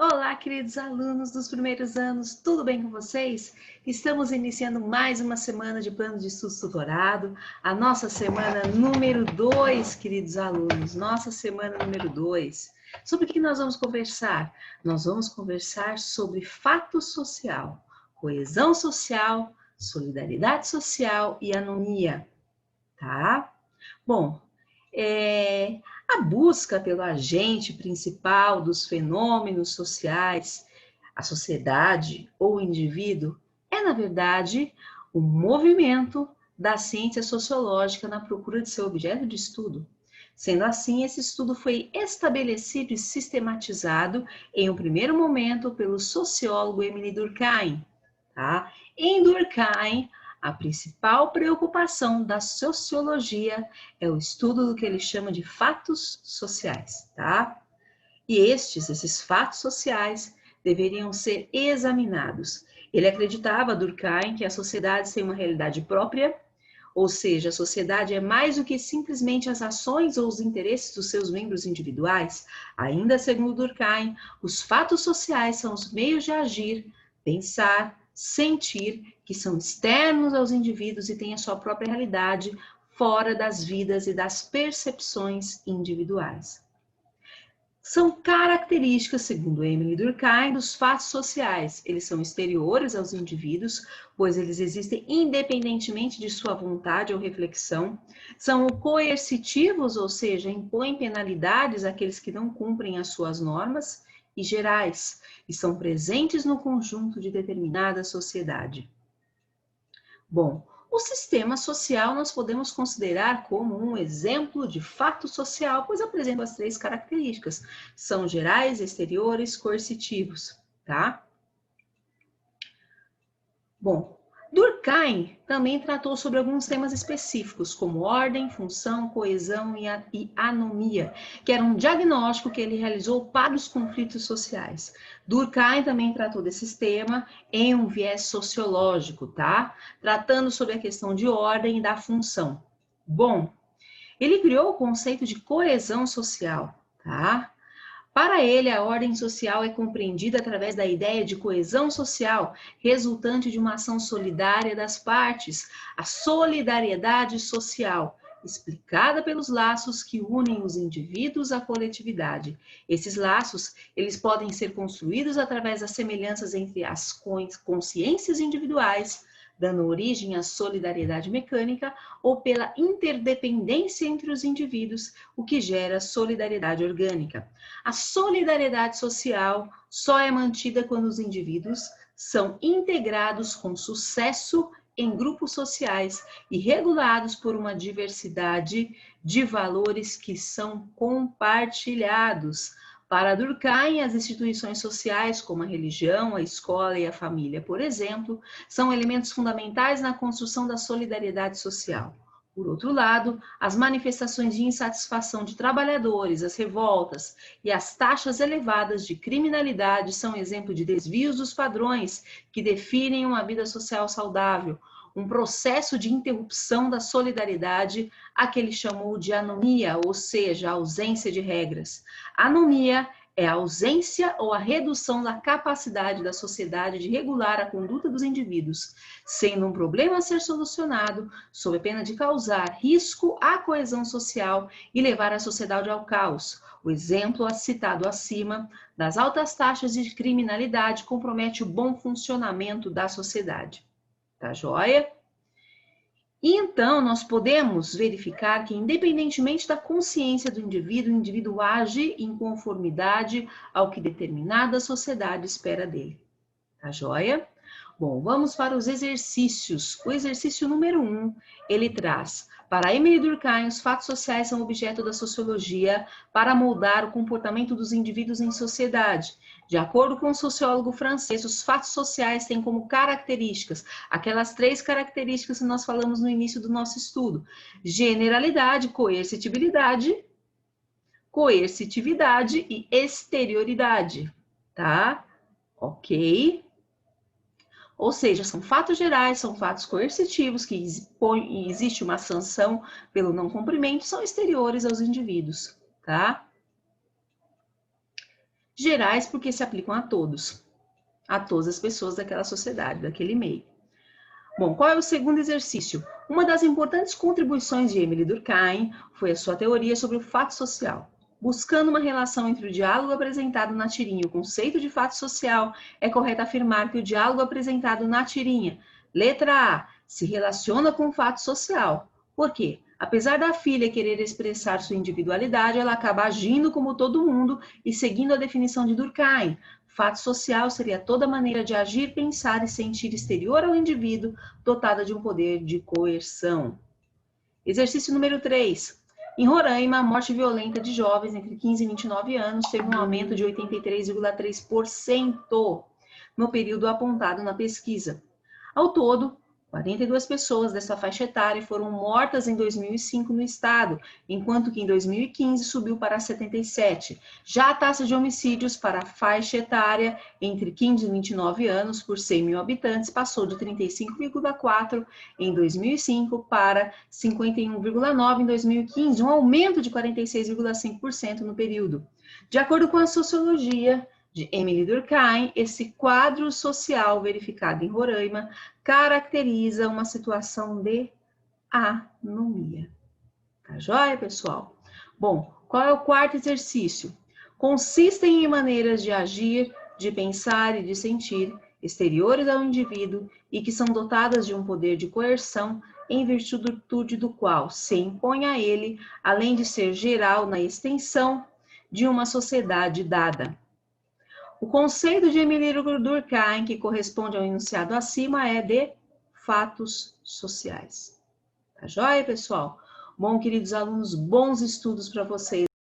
Olá, queridos alunos dos primeiros anos, tudo bem com vocês? Estamos iniciando mais uma semana de plano de estudos tutorado, a nossa semana número 2, queridos alunos, nossa semana número 2. Sobre o que nós vamos conversar? Nós vamos conversar sobre fato social, coesão social, solidariedade social e anomia, tá? Bom, a busca pelo agente principal dos fenômenos sociais, a sociedade ou o indivíduo, é, na verdade, o movimento da ciência sociológica na procura de seu objeto de estudo. Sendo assim, esse estudo foi estabelecido e sistematizado em um primeiro momento pelo sociólogo Émile Durkheim. Tá? Em Durkheim, a principal preocupação da sociologia é o estudo do que ele chama de fatos sociais, tá? E esses fatos sociais, deveriam ser examinados. Ele acreditava, Durkheim, que as sociedades têm uma realidade própria, ou seja, a sociedade é mais do que simplesmente as ações ou os interesses dos seus membros individuais. Ainda segundo Durkheim, os fatos sociais são os meios de agir, pensar, sentir, que são externos aos indivíduos e têm a sua própria realidade fora das vidas e das percepções individuais. São características, segundo Émile Durkheim, dos fatos sociais. Eles são exteriores aos indivíduos, pois eles existem independentemente de sua vontade ou reflexão. São coercitivos, ou seja, impõem penalidades àqueles que não cumprem as suas normas, e gerais, e são presentes no conjunto de determinada sociedade. Bom, o sistema social nós podemos considerar como um exemplo de fato social, pois apresenta as três características. São gerais, exteriores, coercitivos, tá? Bom, Durkheim também tratou sobre alguns temas específicos, como ordem, função, coesão e anomia, que era um diagnóstico que ele realizou para os conflitos sociais. Durkheim também tratou desses temas em um viés sociológico, tá? Tratando sobre a questão de ordem e da função. Bom, ele criou o conceito de coesão social, tá? Para ele, a ordem social é compreendida através da ideia de coesão social, resultante de uma ação solidária das partes, a solidariedade social, explicada pelos laços que unem os indivíduos à coletividade. Esses laços, eles podem ser construídos através das semelhanças entre as consciências individuais, dando origem à solidariedade mecânica, ou pela interdependência entre os indivíduos, o que gera solidariedade orgânica. A solidariedade social só é mantida quando os indivíduos são integrados com sucesso em grupos sociais e regulados por uma diversidade de valores que são compartilhados. Para Durkheim, as instituições sociais, como a religião, a escola e a família, por exemplo, são elementos fundamentais na construção da solidariedade social. Por outro lado, as manifestações de insatisfação de trabalhadores, as revoltas e as taxas elevadas de criminalidade são exemplo de desvios dos padrões que definem uma vida social saudável, um processo de interrupção da solidariedade, a que ele chamou de anomia, ou seja, a ausência de regras. Anomia é a ausência ou a redução da capacidade da sociedade de regular a conduta dos indivíduos, sendo um problema a ser solucionado sob a pena de causar risco à coesão social e levar a sociedade ao caos. O exemplo citado acima das altas taxas de criminalidade compromete o bom funcionamento da sociedade. Tá joia? E então, nós podemos verificar que, independentemente da consciência do indivíduo, o indivíduo age em conformidade ao que determinada sociedade espera dele. Tá joia? Bom, vamos para os exercícios. O exercício número 1, ele traz: para Émile Durkheim, os fatos sociais são objeto da sociologia para moldar o comportamento dos indivíduos em sociedade. De acordo com o sociólogo francês, os fatos sociais têm como características aquelas três características que nós falamos no início do nosso estudo: generalidade, coercitividade e exterioridade, tá? Ok? Ou seja, são fatos gerais, são fatos coercitivos, que existe uma sanção pelo não cumprimento, são exteriores aos indivíduos, tá? Gerais porque se aplicam a todas as pessoas daquela sociedade, daquele meio. Bom, qual é o segundo exercício? Uma das importantes contribuições de Emile Durkheim foi a sua teoria sobre o fato social. Buscando uma relação entre o diálogo apresentado na tirinha e o conceito de fato social, é correto afirmar que o diálogo apresentado na tirinha, letra A, se relaciona com o fato social. Por quê? Apesar da filha querer expressar sua individualidade, ela acaba agindo como todo mundo e seguindo a definição de Durkheim. Fato social seria toda maneira de agir, pensar e sentir exterior ao indivíduo, dotada de um poder de coerção. Exercício número 3. Em Roraima, a morte violenta de jovens entre 15 e 29 anos teve um aumento de 83,3% no período apontado na pesquisa. Ao todo, 42 pessoas dessa faixa etária foram mortas em 2005 no estado, enquanto que em 2015 subiu para 77. Já a taxa de homicídios para a faixa etária entre 15 e 29 anos por 100 mil habitantes passou de 35,4 em 2005 para 51,9 em 2015, um aumento de 46,5% no período. De acordo com a sociologia de Emile Durkheim, esse quadro social verificado em Roraima caracteriza uma situação de anomia. Tá joia, pessoal? Bom, qual é o quarto exercício? Consistem em maneiras de agir, de pensar e de sentir exteriores ao indivíduo e que são dotadas de um poder de coerção em virtude do qual se impõe a ele, além de ser geral na extensão de uma sociedade dada. O conceito de Emile Durkheim, que corresponde ao enunciado acima, é de fatos sociais. Tá joia, pessoal? Bom, queridos alunos, bons estudos para vocês.